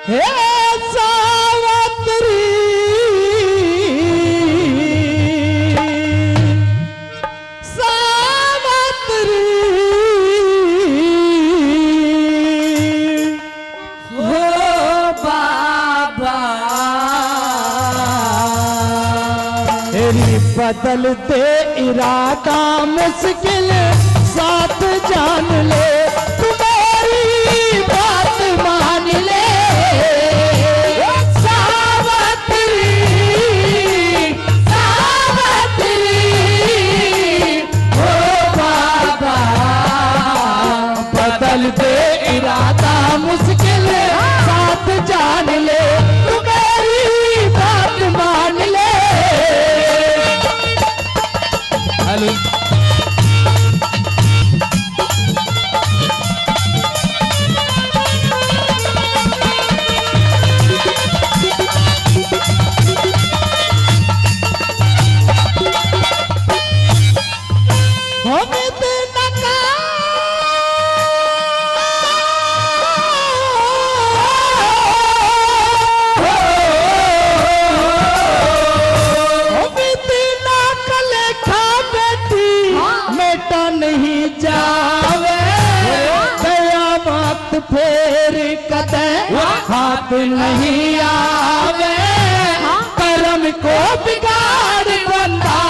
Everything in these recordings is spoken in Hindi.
हे सावत्री सावत्री हो बाबा तेरी बदल दे इरादा मुश्किल साथ जान ले तुम्हारी बात मान ले सावत्री सावत्री हो बाबा बदल दे इरादा मुश्किल साथ जान ले तुम्हारी बात मान ले। हेलो नहीं जावे कयामत फेर कदम हाथ नहीं आवे कर्म को बिगाड़ बंदा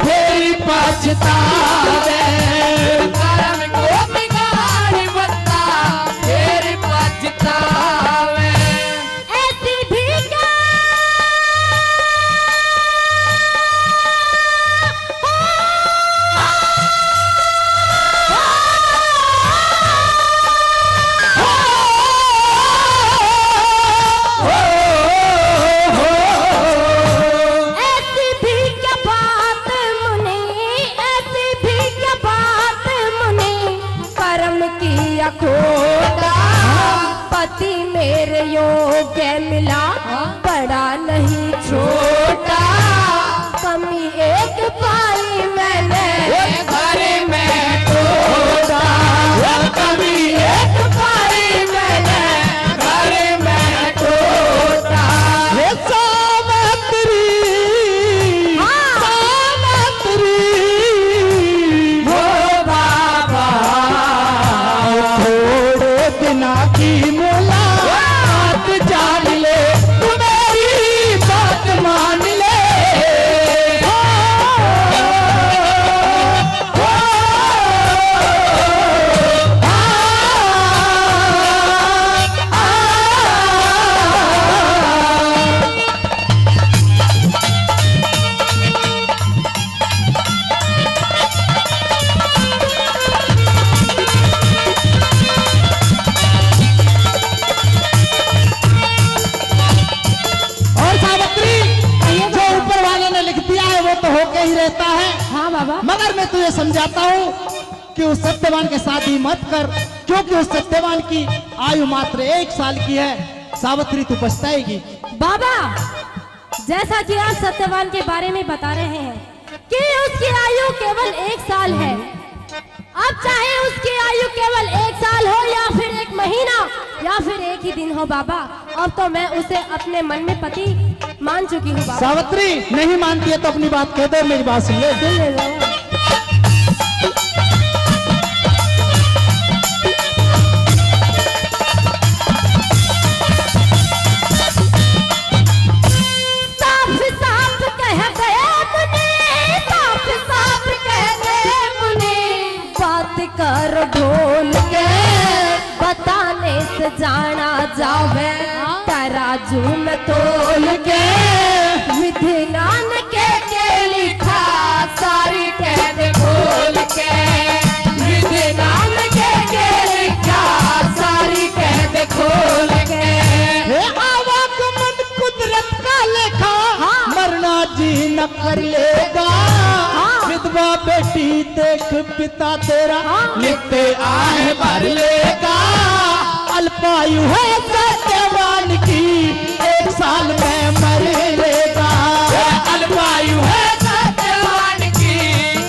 फिर पछतावे कर्म को बिगाड़ बंदा फिर पछतावे। ऐसी भी क्या खोदा पति मेरे योग्य मिला बड़ा नहीं छोटा कमी एक पाई मैंने घर में खोदा कमी एक पाई मैंने घर में खोदा। सावत्री सावत्री हो बाबा थोड़े दिना की मुलाकात जान ले तुम्हारी बात मान ले। ही रहता है। हाँ बाबा। मगर मैं तुझे समझाता हूँ कि उस सत्यवान के शादी मत कर क्योंकि उस सत्यवान की आयु मात्र 1 साल की है। सावित्री तू पछताएगी। बाबा जैसा कि आप सत्यवान के बारे में बता रहे हैं कि उसकी आयु केवल 1 साल है। अब चाहे उसकी आयु केवल 1 साल हो या फिर 1 महीना या फिर 1 ही दिन हो बाबा, अब तो मैं उसे अपने मन में पति मान चुकी हूँ बाबा। सावित्री नहीं मानती है तो अपनी बात कह दे, मेरी बात सुन ले। साफ साफ कह गए मुनि, साफ साफ कह गए मुनि, बात कर ढोल के बताने से जाना जावे तराजू में तोल के विधिनान के लिखा सारी कह दे बोल के विधिनान के लिखा सारी कह दे खोल के। आवागमन कुदरत का लेखा मरना जी न कर लेगा। विधवा बेटी देख पिता तेरा लिखते आए भर लेगा। अल्पायु है सत्यवान की 1 साल में मर लेगा। अल्पायु है सत्यवान की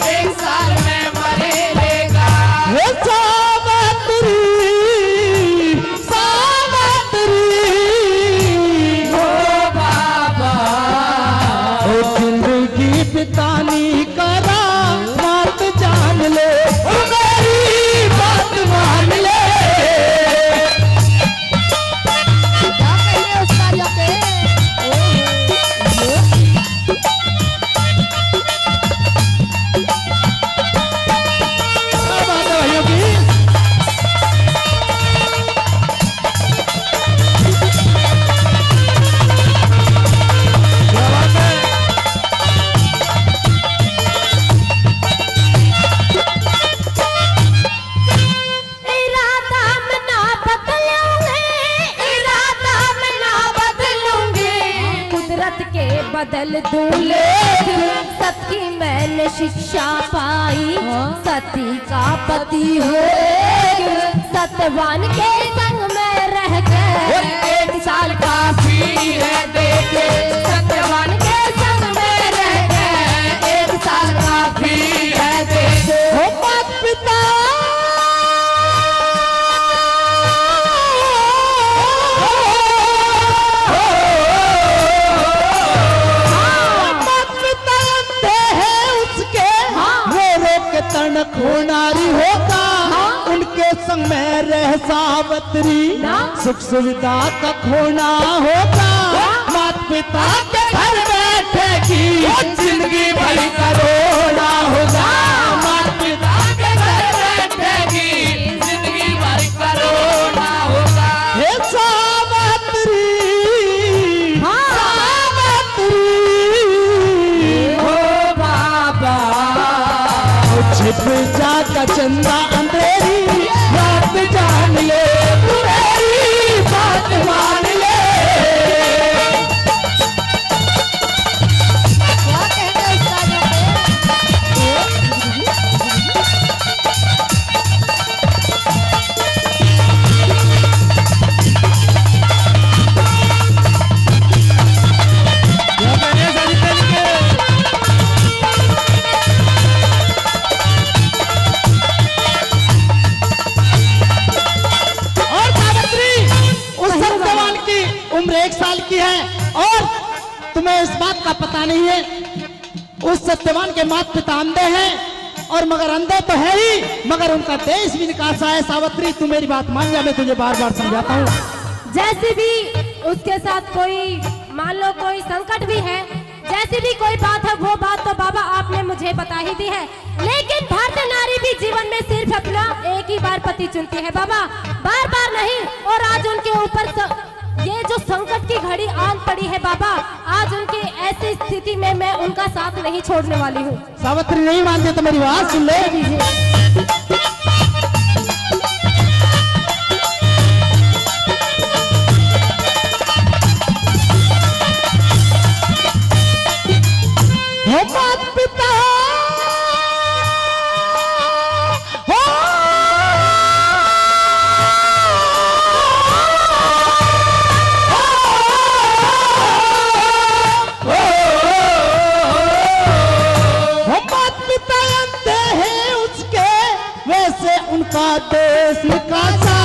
1 साल में मर लेगा। सावित्री सावित्री तानी करा बात जान ले, ओ मेरी बात मान ले। क्या कहिए उस कार्य पे? क्या बात है भाइयों की। क्या बात है। इरादा मैं ना बदलूंगी, इरादा मैं ना बदलूंगी, कुदरत के बदल दूंगी। सत की मैंने शिक्षा पाई, सती का पति हो, सत्यवान के संग में रह कर 1 साल काफी है देखे, सत्यवान के संग में रह कर 1 साल काफी है देखे। हो मात पिता नारी होगा, उनके संग में रह सावत्री, सुख सुविधा का खोना होगा। माता पिता के घर बैठेगी, जिंदगी भर का रोना होगा। माता पिता के घर बैठेगी, जिंदगी भर का रोना होगा। हे सावत्री, सावत्री, ओ बाबा छिप जा का चंदा अंधेरी रात जान ले, तू मेरी बात मान ले। क्या कहना इस कार्य उम्र 1 साल की है और तुम्हें इस बात का पता नहीं है, उस सत्यवान के माता पिता अंधे हैं और मगर अंधे तो है ही, मगर उनका देश भी निकासा है। सावित्री तू मेरी बात मान जा, मैं तुझे बार बार समझाता हूँ। जैसे भी उसके साथ कोई मान लो कोई संकट भी है, जैसी भी कोई बात है, वो बात तो बाबा आपने मुझे बता ही दी है, लेकिन भारतीय नारी भी जीवन में सिर्फ अपना एक ही बार पति चुनती है बाबा, बार बार नहीं। और आज उनके ऊपर ये जो संकट की घड़ी आन पड़ी है बाबा, आज उनकी ऐसी स्थिति में मैं उनका साथ नहीं छोड़ने वाली हूँ। सावित्री नहीं मानते तो मेरी बात सुन ले। माता पिता उनका देश निकासा,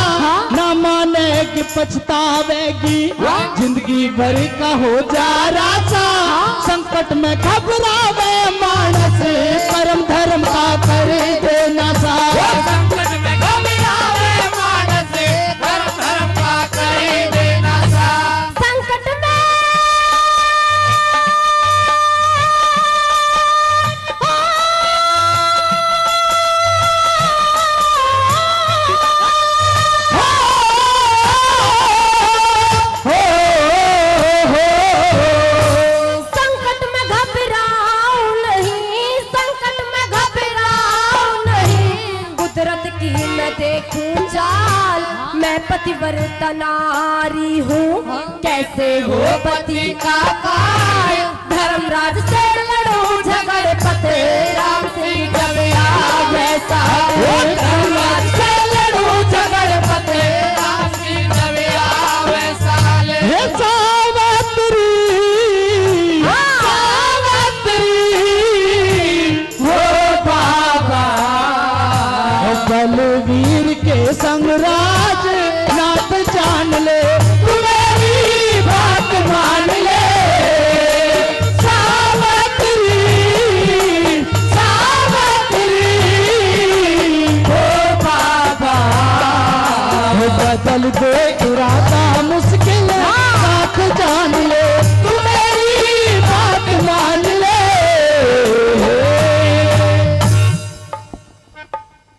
न मानेगी पछतावेगी, जिंदगी भर का हो जा रासा। संकट में घबरावे मानस, परम धर्म का कर देना सा। संकट में घबरावे मानस, परम धर्म का कर देना सा। संकट में देखूं चाल, मैं पतिव्रता नारी हूँ, कैसे हो पति का काल। धर्मराज से लड़ूं झगड़ पते, राम सिंह जब आवे साले। धर्मराज से लड़ूं झगड़ पते, राम सिंह जब आवे साले। हे सावित्री, सावित्री, हो बाबा बलवीर के संगराज नाथ जान ले, तू मेरी बात मान ले। सावित्री बदल दे इरादा मुश्किल साथ जान ले